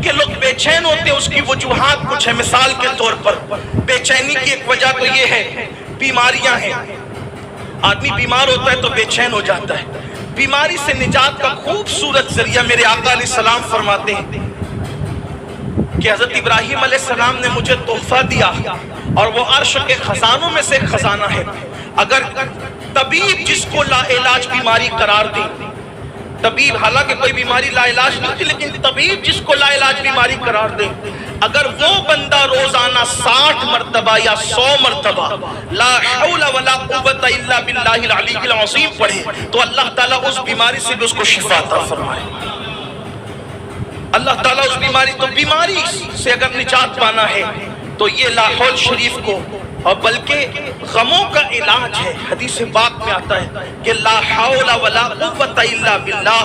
کہ لوگ بے چین ہوتے ہیں، اس کی وجوہات کچھ ہے۔ مثال کے طور پر بے چینی کی ایک وجہ تو یہ ہے، بیماریاں ہیں۔ آدمی بیمار ہوتا ہے تو بے چین ہو جاتا ہے۔ بیماری سے نجات کا خوبصورت ذریعہ میرے آقا علیہ السلام فرماتے ہیں کہ حضرت ابراہیم علیہ السلام نے مجھے تحفہ دیا اور وہ عرش کے خزانوں میں سے خزانہ ہے۔ اگر طبیب جس کو لا علاج بیماری قرار دے، طبیب حالانکہ کوئی بیماری لا علاج نہیں تھی، لیکن طبیب جس کو لا علاج بیماری قرار دے، اگر وہ بندہ روزانہ 60 مرتبہ یا 100 مرتبہ لا حول ولا قوت الا باللہ العلی العظیم پڑھے تو اللہ تعالیٰ اس بیماری سے بھی اس کو شفا عطا فرمائے۔ اللہ تعالیٰ اس بیماری، تو بیماری سے اگر نجات پانا ہے تو یہ لا حول شریف کو، اور بلکہ غموں کا علاج ہے۔ حدیث پاک میں آتا ہے کہ لا حول ولا قوت الا باللہ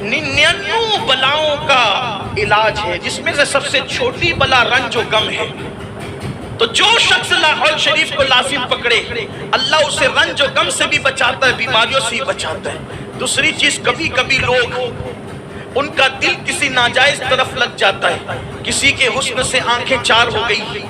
99 بلاؤں کا علاج ہے، جس میں سے سب سے چھوٹی بلا رنج و غم ہے۔ تو جو شخص لا حول شریف کو لازم پکڑے، اللہ اسے رنج و غم سے بھی بچاتا ہے، بیماریوں سے بھی بچاتا ہے۔ دوسری چیز، کبھی کبھی لوگ ان کا دل کسی ناجائز طرف لگ جاتا ہے، کسی کے حسن سے آنکھیں چار ہو گئی،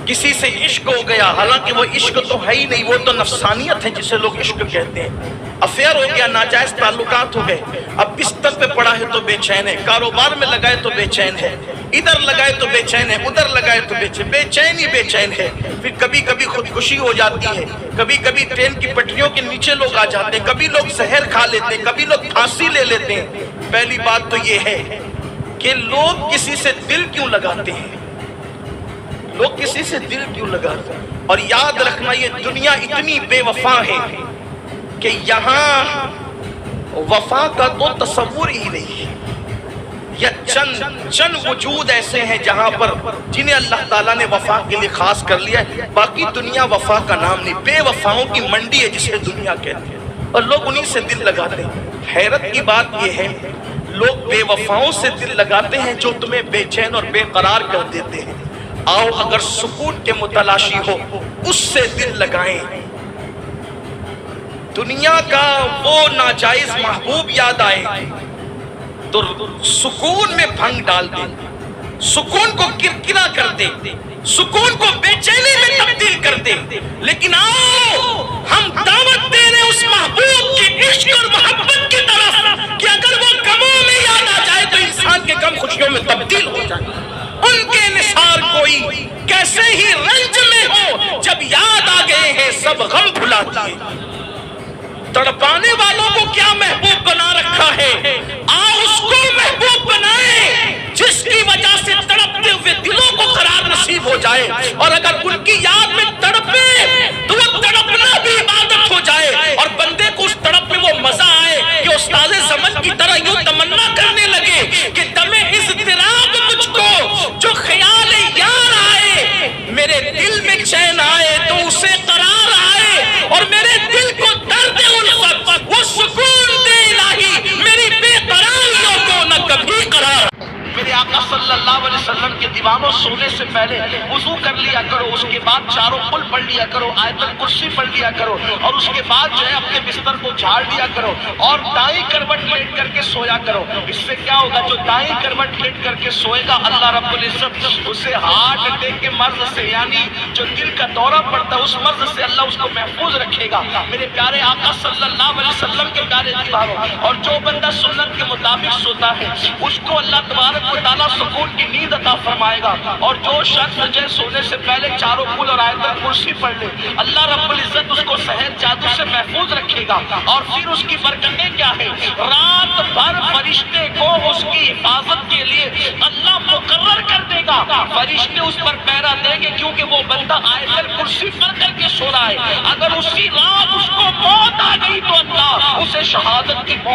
کسی سے عشق ہو گیا، حالانکہ وہ عشق تو ہے ہی نہیں، وہ تو نفسانیت ہے جسے لوگ عشق کہتے ہیں۔ افیئر ہو گیا، ناجائز تعلقات ہو گئے، اب بستر پہ پڑا ہے تو بے چین ہے، کاروبار میں لگائے تو بے چین ہے، ادھر لگائے تو بے چین ہے، ادھر لگائے تو بے چین ہی بے چین ہے۔ پھر کبھی کبھی خودکشی ہو جاتی ہے، کبھی کبھی ٹرین کی پٹریوں کے نیچے لوگ آ جاتے ہیں، کبھی لوگ زہر کھا لیتے ہیں، کبھی لوگ پھانسی لے لیتے ہیں۔ پہلی بات تو یہ ہے کہ لوگ کسی سے دل کیوں لگاتے ہیں، لوگ کسی سے دل کیوں لگاتے ہیں؟ اور یاد رکھنا، یہ دنیا اتنی بے وفا ہے کہ یہاں وفا کا تو تصور ہی نہیں ہے۔ یا چند وجود ایسے ہیں جہاں پر جنہیں اللہ تعالیٰ نے وفا کے لیے خاص کر لیا ہے، باقی دنیا وفا کا نام نہیں، بے وفاؤں کی منڈی ہے جسے دنیا کہتے ہیں، اور لوگ انہی سے دل لگاتے ہیں۔ حیرت کی بات یہ ہے، لوگ بے وفاؤں سے دل لگاتے ہیں جو تمہیں بے چین اور بے قرار کر دیتے ہیں۔ آؤ اگر سکون کے متلاشی ہو اس سے دل لگائیں۔ دنیا کا وہ ناجائز محبوب یاد آئے تو سکون میں بھنگ ڈال دے، سکون کو کرکرا کر دے، سکون کو بے چینی میں تبدیل کر دے۔ لیکن آؤ ہم دعوت دے رہے اس محبوب کی عشق اور محبت کی طرف کہ اگر وہ غموں میں یاد آ جائے تو انسان کے غم خوشیوں میں تبدیل ہو جائے۔ ان کے نثار کوئی کیسے ہی رنج میں ہو، جب یاد آ گئے ہیں سب غم بھلا دیے۔ تڑپانے والوں کو کیا محبوب بنا رکھا ہے، آؤ اس کو محبوب بنائیں جس کی وجہ سے تڑپتے ہوئے دلوں کو قرار نصیب ہو جائے، اور اگر ان کی یاد میں تڑپے تو وہ تڑپنا بھی عبادت ہو جائے، اور بندے کو اس تڑپ میں وہ مزہ آئے کہ استاد زمن کی طرح یوں تمنا کرنے لگے کہ دمِ اضطراب مجھ کو جو خیال یار آئے، میرے دل میں چین آئے تو اسے قرار آئے، اور میرے دل کو درد الفت وہ سکون دے الہی، میری بے قراریوں کو نہ کبھی قرار۔ میرے آقا صلی اللہ علیہ وسلم کے دیوانوں سونے سے پہلے وضو کر لیا کرو، اس کے بعد چاروں قل پڑھ لیا کرو، آیت الکرسی پڑھ لیا کرو، اور اس کے بعد جو ہے اپنے بستر کو جھاڑ لیا کرو، اور دائیں کروٹ لیٹ کر کے سویا کرو۔ اس سے کیا ہوگا، جو دائیں کروٹ لیٹ کر کے سوئے گا اللہ رب العزت اسے ہارٹ اٹیک کے مرض سے، یعنی جو دل کا دورہ پڑتا ہے اس مرض سے اللہ اس کو محفوظ رکھے گا۔ میرے پیارے آقا صلی اللہ علیہ وسلم کے پیارے دیوانوں، اور جو بندہ سنت کے مطابق سوتا ہے اس کو اللہ تبارک و تعالیٰ سکون کی نیند عطا فرمائے گا، اور جو شخص جو سونے سے پہلے چاروں قل اور آیت الکرسی پڑھ لے اللہ رب العزت اس کو سحر جادو سے محفوظ رکھے گا۔ اور پھر اس کی برکتیں کیا ہے، رات بھر فرشتے کو اس کی حفاظت کے لیے اللہ مقرر کر دے گا، فرشتے اس پر پہرا دیں گے، کیونکہ وہ بندہ آیت الکرسی پڑھ کر کے سو رہا ہے۔ اگر اسی رات اس کو موت آ گئی تو اللہ اسے شہادت کی موت